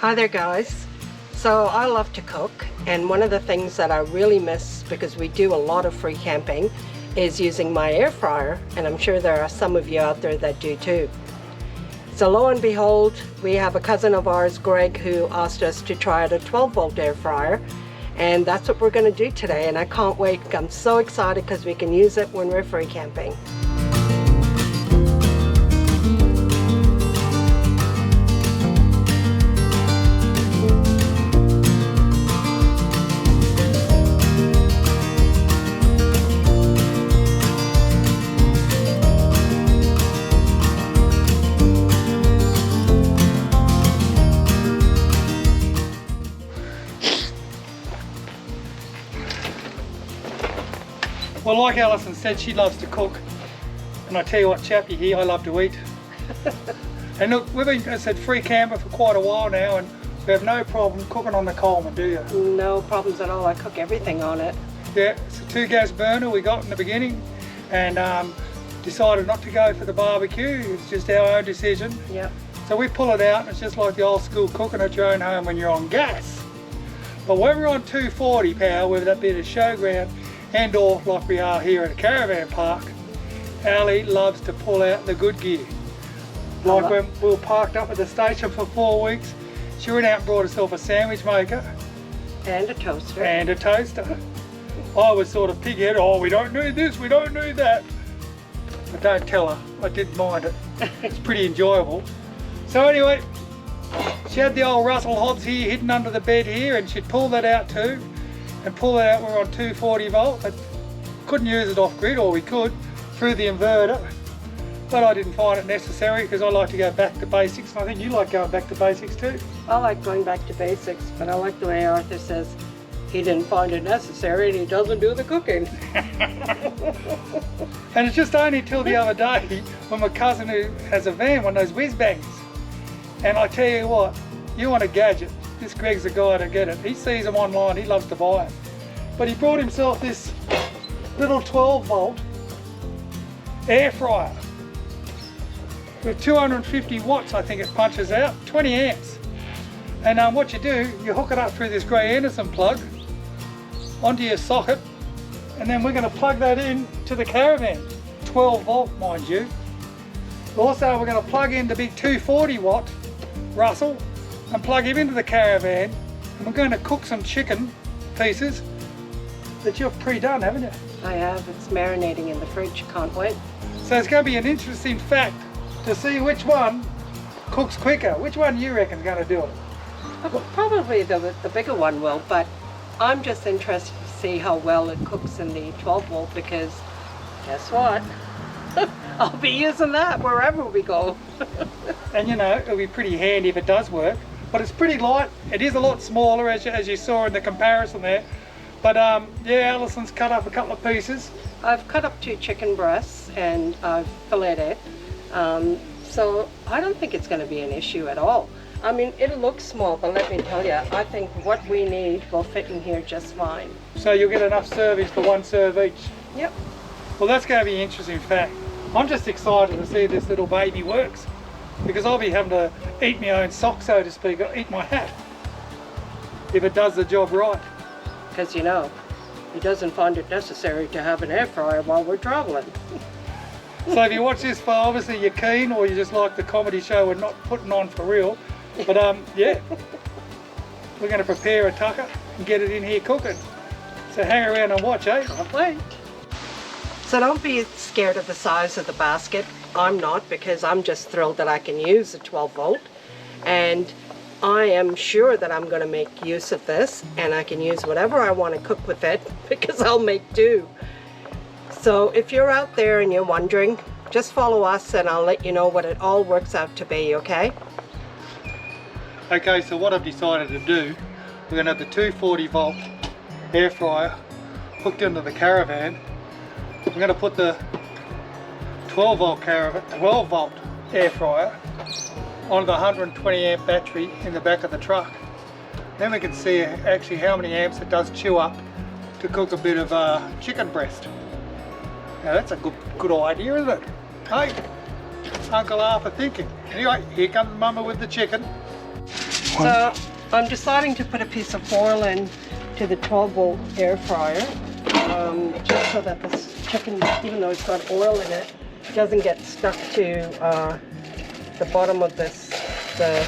Hi there guys. So I love to cook, and one of the things that I really miss, because we do a lot of free camping, is using my air fryer, and I'm sure there are some of you out there that do too. So lo and behold, we have a cousin of ours, Greg, who asked us to try out a 12-volt air fryer, and that's what we're going to do today, and I can't wait. I'm so excited because we can use it when we're free camping. Well, like Alison said, she loves to cook, and I tell you what, chappy here, I love to eat. And look, we've been, as I said, free camper for quite a while now, and we have no problem cooking on the Coleman, do you? No problems at all. I cook everything on it. Yeah, it's a 2-gas burner we got in the beginning, and decided not to go for the barbecue. It's just our own decision. Yep. So we pull it out, and it's just like the old school cooking at your own home when you're on gas. But when we're on 240 power, whether that be the showground and or like we are here at a caravan park, Ali loves to pull out the good gear. Like when we were parked up at the station for 4 weeks, she went out and brought herself a sandwich maker. And a toaster. And a toaster. I was sort of pig-headed, oh, we don't need this, we don't need that. But don't tell her, I didn't mind it. It's pretty enjoyable. So anyway, she had the old Russell Hobbs here hidden under the bed here, and she'd pull that out too. And pull that out, we're on 240 volt, but couldn't use it off grid, or we could, through the inverter. But I didn't find it necessary because I like to go back to basics, and I think you like going back to basics too. I like going back to basics, but I like the way Arthur says he didn't find it necessary and he doesn't do the cooking. And it's just only till the other day when my cousin, who has a van, one of those whiz bangs, and I tell you what, you want a gadget, this Greg's the guy to get it. He sees them online, he loves to buy them. But he brought himself this little 12-volt air fryer with 250 watts, I think it punches out, 20 amps. And what you do, you hook it up through this Gray Anderson plug onto your socket, and then we're going to plug that in to the caravan, 12-volt mind you. Also, we're going to plug in the big 240 watt Russell and plug him into the caravan, and we're going to cook some chicken pieces that you've pre-done, haven't you? I have. It's marinating in the fridge. Can't wait. So it's going to be an interesting fact to see which one cooks quicker. Which one you reckon is going to do it? Probably the bigger one will, but I'm just interested to see how well it cooks in the 12-volt, because guess what? I'll be using that wherever we go. And you know, it'll be pretty handy if it does work. But it's pretty light. It is a lot smaller, as you saw in the comparison there. But yeah, Alison's cut up a couple of pieces. I've cut up 2 chicken breasts and I've filleted it. So I don't think it's going to be an issue at all. I mean, it looks small, but let me tell you, I think what we need will fit in here just fine. So you'll get enough servings for 1 serve each? Yep. Well, that's going to be an interesting fact. I'm just excited to see this little baby works, because I'll be having to eat my own sock, so to speak, or eat my hat, if it does the job right. Because, you know, he doesn't find it necessary to have an air fryer while we're traveling. So if you watch this far, obviously you're keen, or you just like the comedy show we're not putting on for real. But yeah, we're going to prepare a tucker and get it in here cooking. So hang around and watch, eh? Can't wait. So don't be scared of the size of the basket. I'm not, because I'm just thrilled that I can use a 12-volt. And I am sure that I'm going to make use of this, and I can use whatever I want to cook with it, because I'll make do. So if you're out there and you're wondering, just follow us and I'll let you know what it all works out to be, okay? Okay, so what I've decided to do, we're going to have the 240 volt air fryer hooked into the caravan. We're going to put the 12 volt air fryer on the 120 amp battery in the back of the truck. Then we can see actually how many amps it does chew up to cook a bit of chicken breast. Now that's a good idea, isn't it? Hey, Uncle Arthur thinking. Anyway, here comes Mama with the chicken. So I'm deciding to put a piece of foil in to the 12-volt air fryer, just so that this chicken, even though it's got oil in it, doesn't get stuck to the bottom of this, the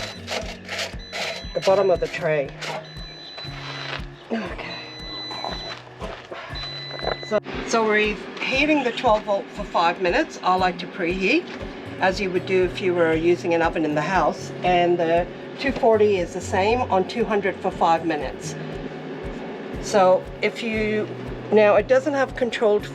bottom of the tray. Okay. So we're heating the 12-volt for 5 minutes. I like to preheat, as you would do if you were using an oven in the house, and the 240 is the same on 200 for 5 minutes. So if you, now it doesn't have controlled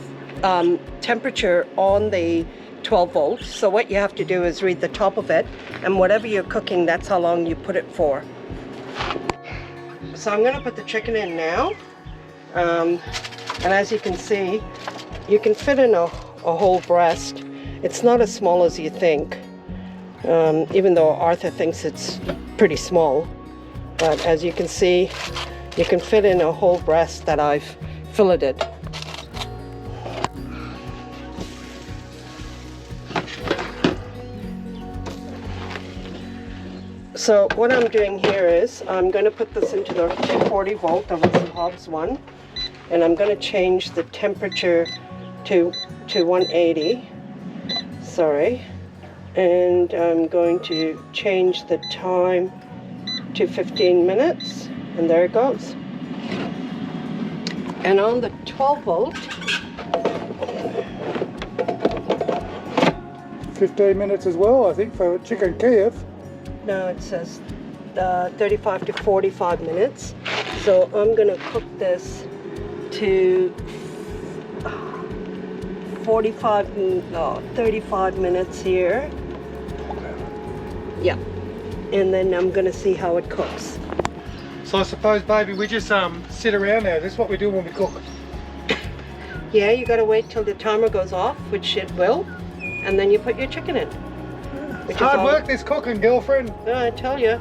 temperature on the 12 volts, so what you have to do is read the top of it, and whatever you're cooking, that's how long you put it for. So I'm going to put the chicken in now, and as you can see, you can fit in a whole breast. It's not as small as you think, even though Arthur thinks it's pretty small, but as you can see, you can fit in a whole breast that I've filleted. So what I'm doing here is I'm going to put this into the 240 volt, the Russell Hobbs one, and I'm going to change the temperature to 180. Sorry. And I'm going to change the time to 15 minutes, and there it goes. And on the 12 volt, 15 minutes as well, I think, for chicken Kiev. no, it says 35 to 45 minutes. So I'm going to cook this to 35 minutes here. Yeah, and then I'm going to see how it cooks. So I suppose, baby, we just sit around there. This is what we do when we cook. Yeah, you got to wait till the timer goes off, which it will, and then you put your chicken in. It's hard work, this cooking, girlfriend. No, I tell you,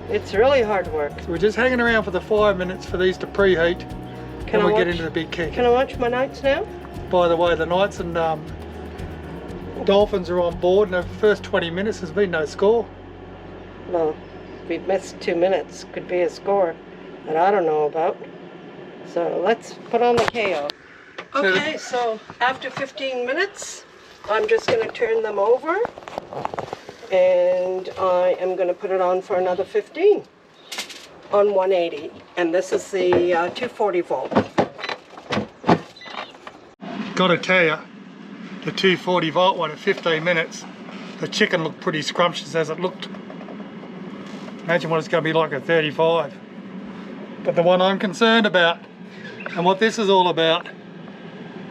it's really hard work. So we're just hanging around for the 5 minutes for these to preheat, and we get into the big kick. Can I watch my nights now? By the way, the Knights and Dolphins are on board, and the first 20 minutes has been no score. Well, we've missed 2 minutes. Could be a score that I don't know about. So let's put on the KO. Okay, so after 15 minutes, I'm just going to turn them over, and I am going to put it on for another 15 on 180, and this is the 240 volt. Gotta tell you, the 240 volt one at 15 minutes, the chicken looked pretty scrumptious as it looked. Imagine what it's going to be like at 35. But the one I'm concerned about, and what this is all about,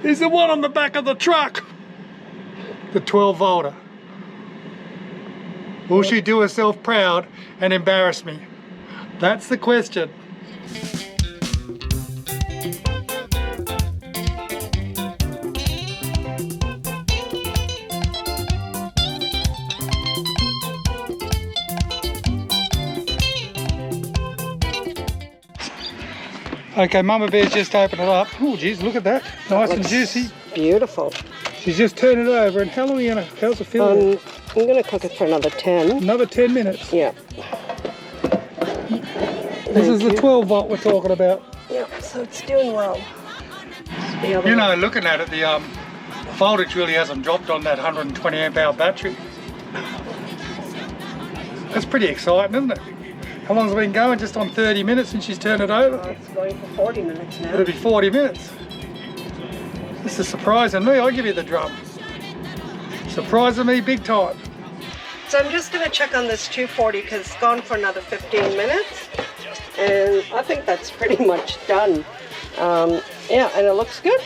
is the one on the back of the truck. The 12 volter. Will she do herself proud and embarrass me? That's the question. Okay, Mama Bear's just opened it up. Oh geez, look at that. Nice and juicy. Beautiful. She's just turned it over, and how long are you gonna, how's it feel? I'm going to cook it for another 10. Another 10 minutes? Yeah. This is the 12 volt we're talking about. Yeah, so it's doing well. You know, looking at it, the voltage really hasn't dropped on that 120 amp hour battery. That's pretty exciting, isn't it? How long's it been going? Just on 30 minutes since she's turned it over? It's going for 40 minutes now. It'll be 40 minutes. This is surprising me. I'll give you the drum. Surprising me big time. So I'm just going to check on this 240 because it's gone for another 15 minutes. And I think that's pretty much done. Yeah, and it looks good.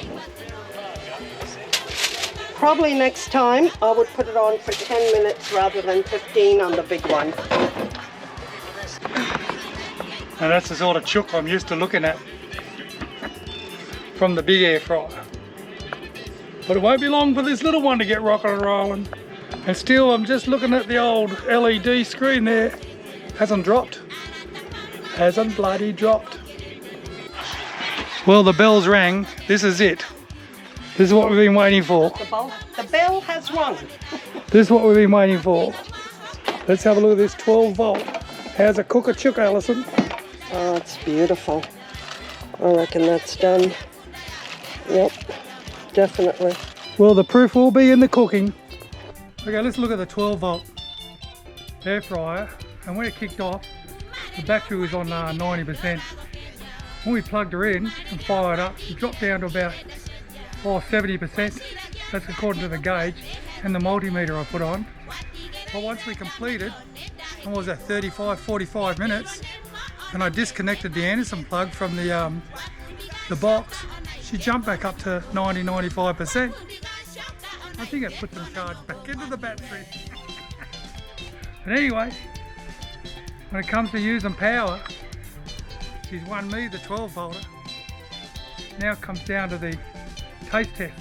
Probably next time I would put it on for 10 minutes rather than 15 on the big one. And that's the sort of chook I'm used to looking at from the big air fryer. But it won't be long for this little one to get rocking and rolling. And still, I'm just looking at the old LED screen there. Hasn't dropped. Hasn't bloody dropped. Well, the bells rang. This is it. This is what we've been waiting for. The bell has rung. This is what we've been waiting for. Let's have a look at this 12 volt How's a cooker chook, Alison? Oh, it's beautiful. I reckon that's done. Yep, definitely. Well, the proof will be in the cooking. Okay, let's look at the 12 volt air fryer. And when it kicked off, the battery was on 90%. When we plugged her in and fired up, she dropped down to about 70%. That's according to the gauge and the multimeter I put on. But once we completed, I was at 45 minutes, and I disconnected the Anderson plug from the box. She jumped back up to 95%. I think it put some charge back into the battery. But anyway, when it comes to using power, she's won me the 12 volter. Now it comes down to the taste test.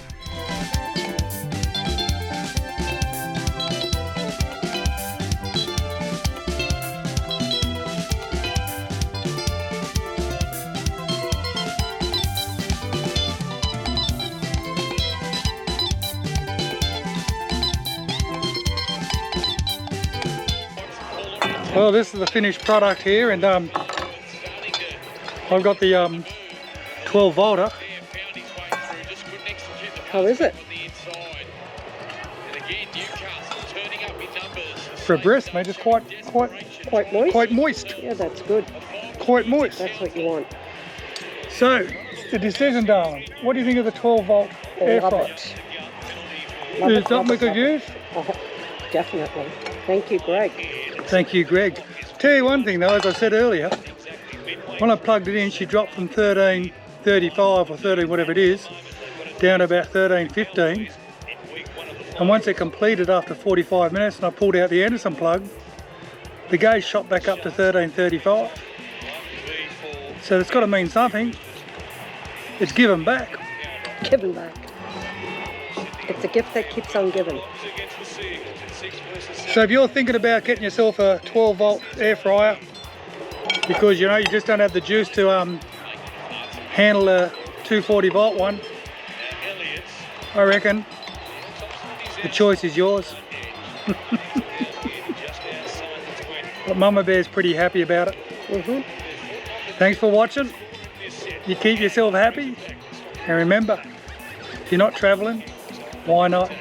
Well, this is the finished product here, and I've got the 12 volter. How is it? For a breast, mate, it's quite Moist? quite moist. Yeah, that's good. Quite moist. That's what you want. So, the decision, darling. What do you think of the 12 volt air Love fryer? it. Is Love it it, something we love could it. use? Oh, definitely. Thank you, Greg. Thank you, Greg. Tell you one thing though, as I said earlier, when I plugged it in, she dropped from 1335 or 13 whatever it is, down to about 1315. And once it completed after 45 minutes and I pulled out the Anderson plug, the gauge shot back up to 1335. So it's got to mean something. It's given back. Giving back. It's a gift that keeps on giving. So if you're thinking about getting yourself a 12 volt air fryer, because you know you just don't have the juice to handle a 240 volt one, I reckon the choice is yours. But Mama Bear's pretty happy about it. Thanks for watching. You keep yourself happy, and remember, if you're not travelling, why not?